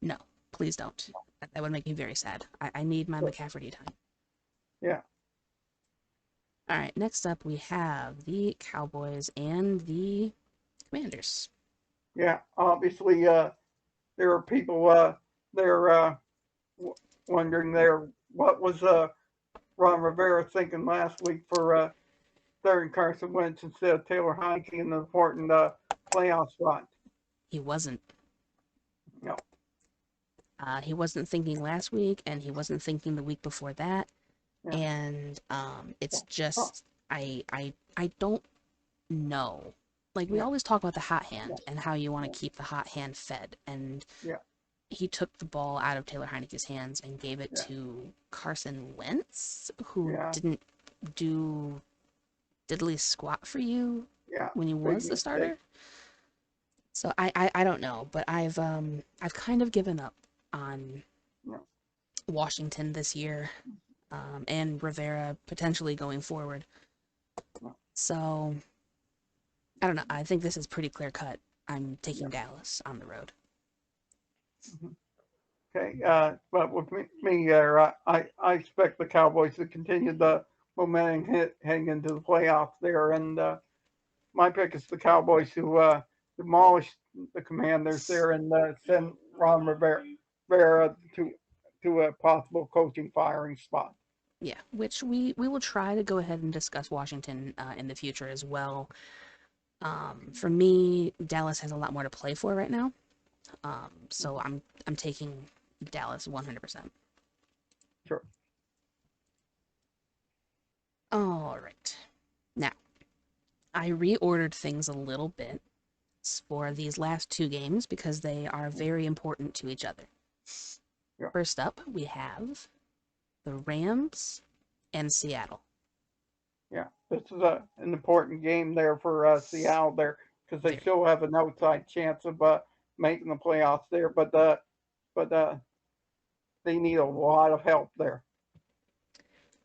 S1: No, please don't. That would make me very sad. I need my
S2: Sure.
S1: McCafferty time.
S2: Yeah,
S1: All right, next up we have the Cowboys and the Commanders.
S2: yeah. Obviously, there are people there w- wondering there what was Ron Rivera thinking last week for starting Carson Wentz instead of Taylor Heineke in the important playoff spot.
S1: He wasn't.
S2: You know,
S1: He wasn't thinking last week, and he wasn't thinking the week before that.
S2: yeah.
S1: And it's
S2: Oh,
S1: just I don't know. Like we
S2: yeah,
S1: always talk about the hot
S2: yeah,
S1: hand and how you want
S2: yeah,
S1: to keep the hot hand fed, and
S2: yeah,
S1: he took the ball out of Taylor Heineke's hands and gave it
S2: yeah,
S1: to Carson Wentz, who
S2: yeah,
S1: didn't do diddly squat for you
S2: yeah.
S1: when he
S2: Big
S1: was the
S2: mistake.
S1: starter. So I don't know, but I've kind of given up on
S2: Yeah,
S1: Washington this year, and Rivera potentially going forward.
S2: yeah,
S1: So I don't know. I think this is pretty clear cut. I'm
S2: yeah.
S1: taking Dallas on the road.
S2: Mhm. Okay, but with me I expect the Cowboys to continue the momentum heading into the playoffs there, and my pick is the Cowboys to demolish the Commanders there and send Ron Rivera to a possible coaching firing spot.
S1: Yeah, which we will try to go ahead and discuss Washington in the future as well. For me, Dallas has a lot more to play for right now. So I'm taking Dallas 100%.
S2: Sure.
S1: All right. Now, I reordered things a little bit for these last two games because they are very important to each other.
S2: Yeah.
S1: First up, we have the Rams and Seattle.
S2: Yeah. This is an important game there for Seattle there because they
S1: Very.
S2: still have an outside chance of making the playoffs there, but they need a lot of help there.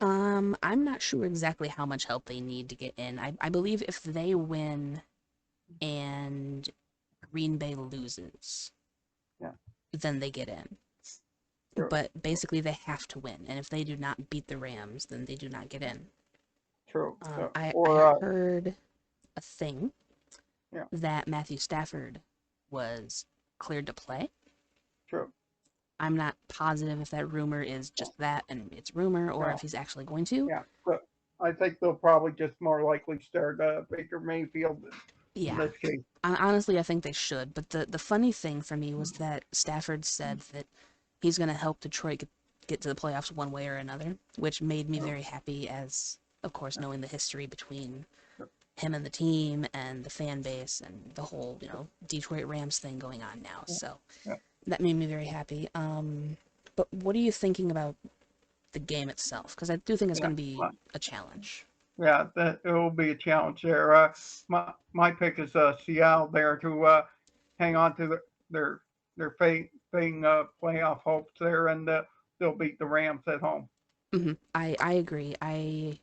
S1: I'm not sure exactly how much help they need to get in. I believe if they win and Green Bay loses,
S2: Yeah.
S1: then they get in.
S2: Sure.
S1: But basically, they have to win, and if they do not beat the Rams, then they do not get in.
S2: True.
S1: I
S2: Or
S1: heard a thing
S2: yeah.
S1: that Matthew Stafford was cleared to play.
S2: True.
S1: I'm not positive if that rumor is
S2: Yeah.
S1: just that and it's rumor or
S2: Yeah.
S1: if he's actually going to.
S2: Yeah. So I think they'll probably just more likely start Baker Mayfield in
S1: Yeah.
S2: this case.
S1: Honestly, I think they should. But the funny thing for me was that Stafford said that he's going to help Detroit get to the playoffs one way or another, which made me
S2: True.
S1: very happy as, of course,
S2: Yeah.
S1: knowing the history between
S2: True.
S1: him and the team and the fan base and the whole, Detroit Rams thing going on now.
S2: Yeah.
S1: So
S2: Yeah.
S1: that made me very happy. But what are you thinking about the game itself? Because I do think it's
S2: Yeah.
S1: going to be a challenge.
S2: Yeah, that it will be a challenge there. My pick is Seattle there to hang on to their fading playoff hopes there, and they'll beat the Rams at home.
S1: I agree. I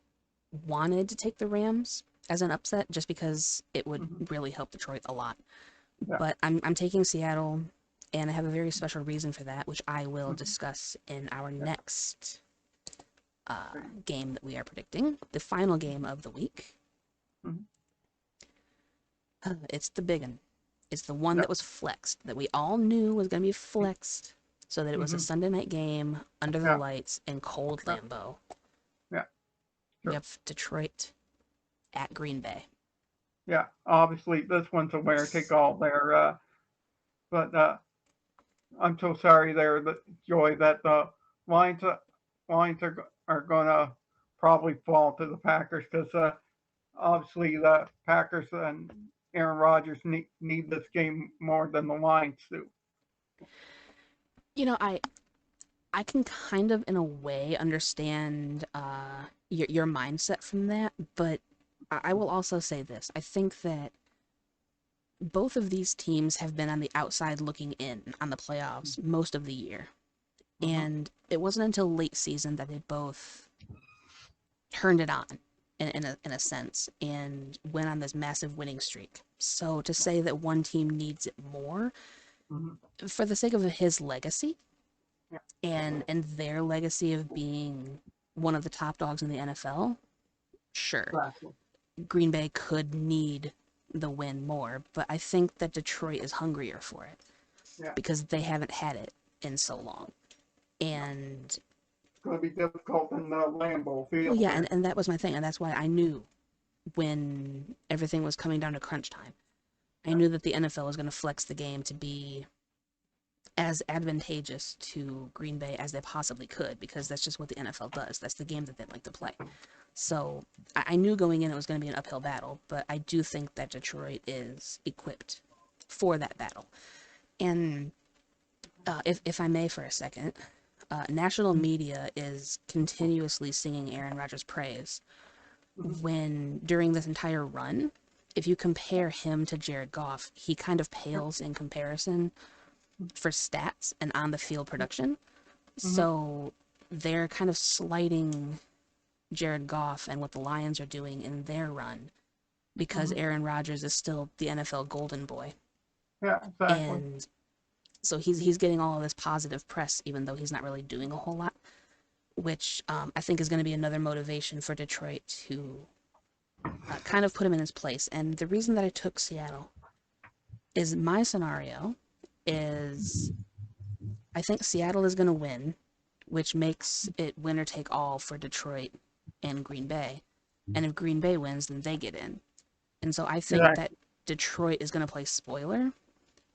S1: wanted to take the Rams as an upset just because it would
S2: Hmm.
S1: really help Detroit a lot.
S2: Yeah.
S1: But I'm taking Seattle, and I have a very special reason for that, which I will
S2: Hmm.
S1: discuss in our
S2: Yeah.
S1: next game that we are predicting, the final game of the week.
S2: Hmm.
S1: It's the big one. It's the one
S2: Yeah.
S1: that was flexed, that we all knew was going to be flexed, so that it was a
S2: Hmm.
S1: Sunday night game under the
S2: Yeah.
S1: lights in cold
S2: Yeah.
S1: Lambeau.
S2: Yeah.
S1: We
S2: Sure.
S1: have Detroit at Green Bay.
S2: Yeah. Obviously, this one's a winner take all there. But I'm so sorry there, Joy, that the Lions Lions are going to probably fall to the Packers because obviously the Packers and Aaron Rodgers need this game more than the Lions do.
S1: You know, I can kind of in a way understand your mindset from that, but I will also say this. I think that both of these teams have been on the outside looking in on the playoffs most of the year.
S2: Mm-hmm.
S1: And it wasn't until late season that they both turned it on in a sense and went on this massive winning streak. So to say that one team needs it more
S2: Mm-hmm.
S1: for the sake of his legacy
S2: Yeah,
S1: and their legacy of being one of the top dogs in the NFL, sure,
S2: exactly.
S1: Green Bay could need the win more, but I think that Detroit is hungrier for it
S2: Yeah,
S1: because they haven't had it in so long.
S2: no.
S1: And
S2: It's going to be difficult in the Lambeau
S1: well,
S2: Field
S1: yeah,
S2: there.
S1: and that was my thing, and that's why I knew when everything was coming down to crunch time. I
S2: Yeah,
S1: knew that the NFL was going to flex the game to be as advantageous to Green Bay as they possibly could because that's just what the NFL does. That's the game that they like to play. So I knew going in it was going to be an uphill battle, but I do think that Detroit is equipped for that battle. And if I may for a second, national media is continuously singing Aaron Rodgers' praise
S2: mm-hmm.
S1: when during this entire run, if you compare him to Jared Goff, he kind of pales in comparison for stats and on the field production.
S2: Mm-hmm.
S1: So they're kind of slighting Jared Goff and what the Lions are doing in their run because
S2: Mm-hmm.
S1: Aaron Rodgers is still the NFL golden boy.
S2: Yeah, exactly.
S1: And so he's getting all of this positive press even though he's not really doing a whole lot, which I think is going to be another motivation for Detroit to kind of put him in his place. And the reason that I took Seattle is my scenario is I think Seattle is going to win, which makes it winner take all for Detroit and Green Bay. And if Green Bay wins, then they get in. And so I think that
S2: Exactly.
S1: Detroit is going to play spoiler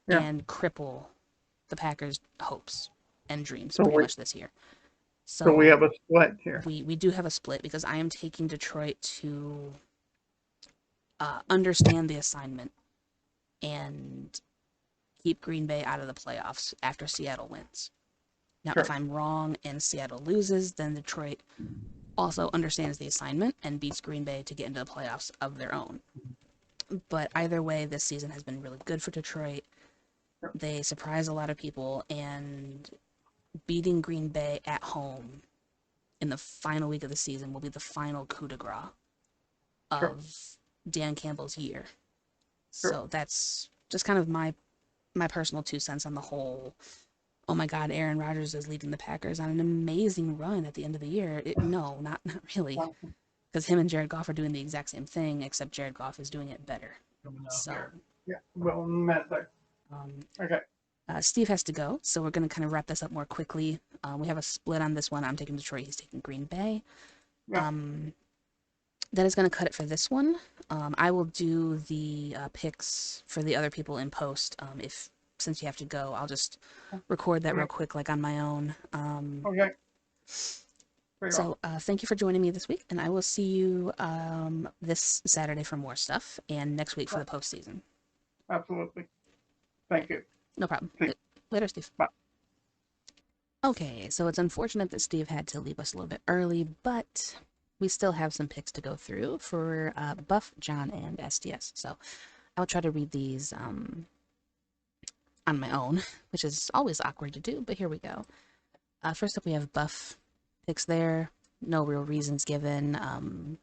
S2: Yeah.
S1: and cripple the Packers' hopes and dreams
S2: So
S1: pretty
S2: we
S1: much this year.
S2: so we
S1: So
S2: have a split here.
S1: we do have a split because I am taking Detroit to understand the assignment and keep Green Bay out of the playoffs after Seattle wins. Now, if
S2: Sure.
S1: I'm wrong and Seattle loses, then Detroit also understands the assignment and beats Green Bay to get into the playoffs of their own. But either way, this season has been really good for Detroit.
S2: Sure.
S1: They surprise a lot of people, and beating Green Bay at home in the final week of the season will be the final coup de grace
S2: Sure.
S1: of Dan Campbell's year.
S2: Sure.
S1: So that's just kind of my personal 2 cents on the whole. Oh my God, Aaron Rodgers is leading the Packers on an amazing run at the end of the year. No, not really, because him and Jared Goff are doing the exact same thing, except Jared Goff is doing it better. So
S2: Yeah. Well met there.
S1: um,
S2: Okay.
S1: Steve has to go, so we're going to kind of wrap this up more quickly. We have a split on this one. I'm taking Detroit. He's taking Green Bay.
S2: Yeah.
S1: Um, that is going to cut it for this one. I will do the picks for the other people in post. If since you have to go, I'll just record that real
S2: Okay.
S1: quick, like on my own.
S2: Okay. Very well.
S1: So thank you for joining me this week, and I will see you this Saturday for more stuff, and next week for
S2: Yeah,
S1: the postseason.
S2: absolutely.
S1: All right,
S2: Thank you.
S1: no problem.
S2: See you.
S1: Later, Steve.
S2: Bye.
S1: Okay, so it's unfortunate that Steve had to leave us a little bit early, but we still have some picks to go through for Buff, John, and SDS. So I'll try to read these on my own, which is always awkward to do, but here we go. First up, we have Buff picks there. No real reasons given.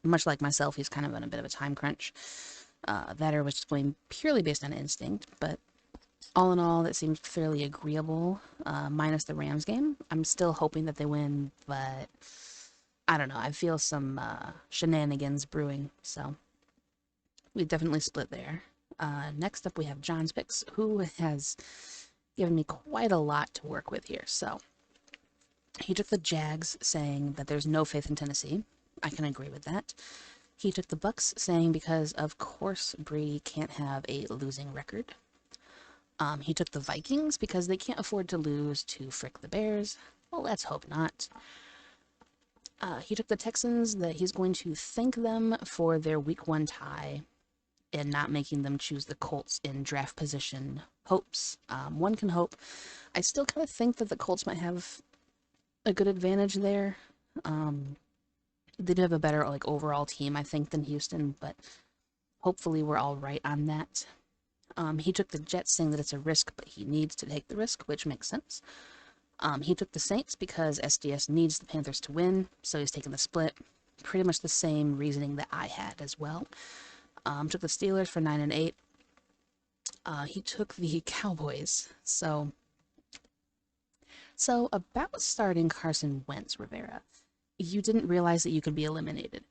S1: Much like myself, he's kind of on a bit of a time crunch. That was just going purely based on instinct, but all in all, that seems fairly agreeable, minus the Rams game. I'm still hoping that they win, but I don't know. I feel some shenanigans brewing, so we definitely split there. Next up, we have John's picks, who has given me quite a lot to work with here. So he took the Jags, saying that there's no faith in Tennessee. I can agree with that. He took the Bucks, saying because of course Brady can't have a losing record. He took the Vikings because they can't afford to lose to frick the Bears. Well, let's hope not. He took the Texans that he's going to thank them for their week one tie and not making them choose the Colts in draft position hopes. One can hope. I still kind of think that the Colts might have a good advantage there. Um, they do have a better like overall team, I think, than Houston, but hopefully we're all right on that. He took the Jets, saying that it's a risk, but he needs to take the risk, which makes sense. He took the Saints because SDS needs the Panthers to win, so he's taking the split. Pretty much the same reasoning that I had as well. Took the Steelers for 9 and 8. He took the Cowboys. So about starting Carson Wentz, Rivera, you didn't realize that you could be eliminated,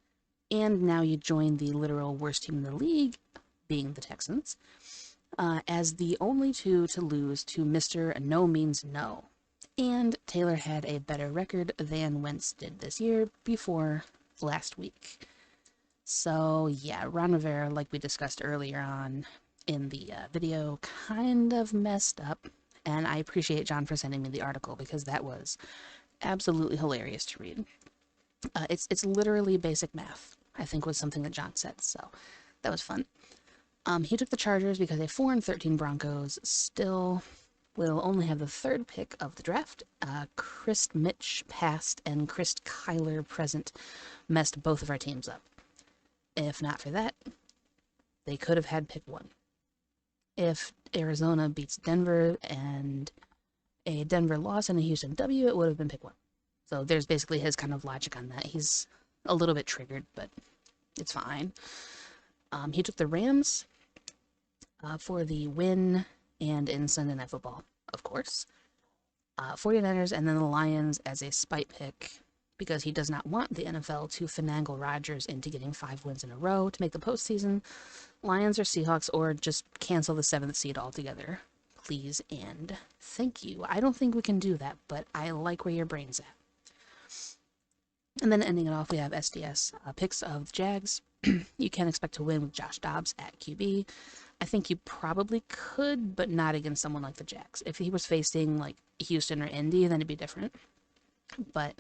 S1: and now you join the literal worst team in the league, being the Texans, as the only two to lose to Mr. No Means No. And Taylor had a better record than Wentz did this year before last week. So, yeah, Ron Rivera, like we discussed earlier on in the video, kind of messed up. And I appreciate John for sending me the article because that was absolutely hilarious to read. It's literally basic math, I think was something that John said. So that was fun. He took the Chargers because a 4-13 Broncos still will only have the third pick of the draft. Chris Mitch past and Chris Kyler present messed both of our teams up. If not for that, they could have had pick 1. If Arizona beats Denver and a Denver loss and a Houston W, it would have been pick 1. So there's basically his kind of logic on that. He's a little bit triggered, but it's fine. He took the Rams for the win and in Sunday Night Football, of course. 49ers and then the Lions as a spite pick because he does not want the NFL to finagle Rodgers into getting 5 wins in a row to make the postseason. Lions or Seahawks, or just cancel the 7th seed altogether. Please and thank you. I don't think we can do that, but I like where your brain's at. And then ending it off, we have SDS picks of the Jags. You can expect to win with Josh Dobbs at QB. I think you probably could, but not against someone like the Jags. If he was facing like Houston or Indy, then it'd be different. But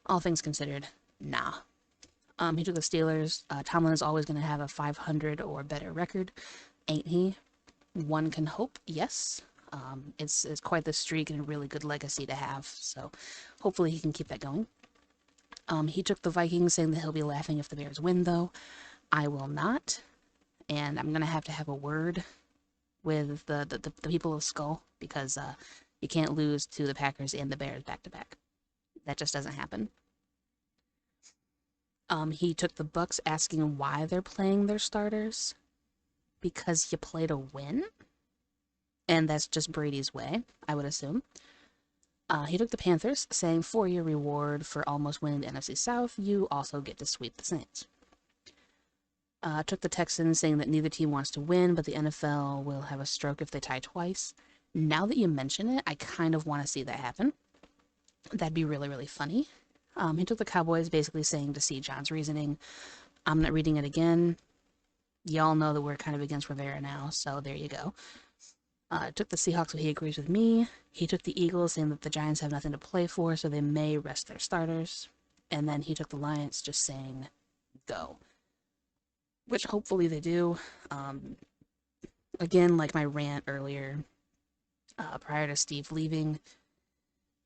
S1: all things considered, nah. He took the Steelers. Tomlin is always going to have a 500 or better record, ain't he? One can hope, yes. It's quite the streak and a really good legacy to have, so hopefully he can keep that going. He took the Vikings, saying that he'll be laughing if the Bears win, though. I will not, and I'm going to have a word with the people of Skull, because you can't lose to the Packers and the Bears back-to-back. That just doesn't happen. He took the Bucks, asking why they're playing their starters. Because you play to win? And that's just Brady's way, I would assume. He took the Panthers, saying for your reward for almost winning the NFC South, you also get to sweep the Saints. Took the Texans, saying that neither team wants to win, but the NFL will have a stroke if they tie twice. Now that you mention it, I kind of want to see that happen. That'd be really, really funny. He took the Cowboys, basically saying to see John's reasoning. I'm not reading it again. Y'all know that we're kind of against Rivera now, so there you go. Took the Seahawks, so he agrees with me. He took the Eagles, saying that the Giants have nothing to play for, so they may rest their starters. And then he took the Lions, just saying, go. Which hopefully they do. Again, like my rant earlier, prior to Steve leaving,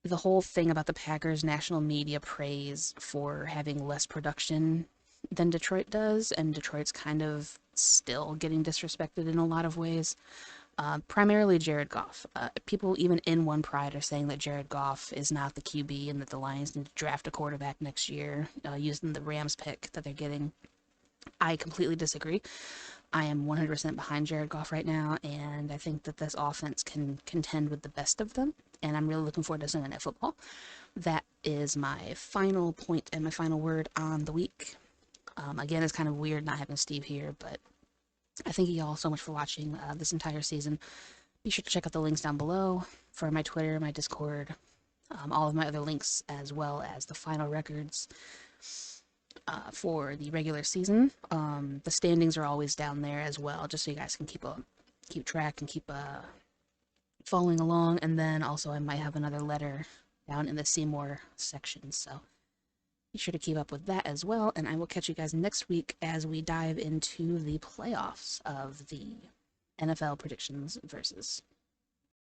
S1: the whole thing about the Packers' national media praise for having less production than Detroit does, and Detroit's kind of still getting disrespected in a lot of ways. Primarily Jared Goff. People even in One Pride are saying that Jared Goff is not the QB and that the Lions need to draft a quarterback next year using the Rams pick that they're getting. I completely disagree. I am 100% behind Jared Goff right now, and I think that this offense can contend with the best of them, and I'm really looking forward to Sunday Night Football. That is my final point and my final word on the week. Again, it's kind of weird not having Steve here, but I thank you all so much for watching this entire season. Be sure to check out the links down below for my Twitter, my Discord, all of my other links, as well as the final records for the regular season. The standings are always down there as well, just so you guys can keep track and keep following along. And then also I might have another letter down in the Seymour section. So Be sure to keep up with that as well, and I will catch you guys next week as we dive into the playoffs of the NFL predictions versus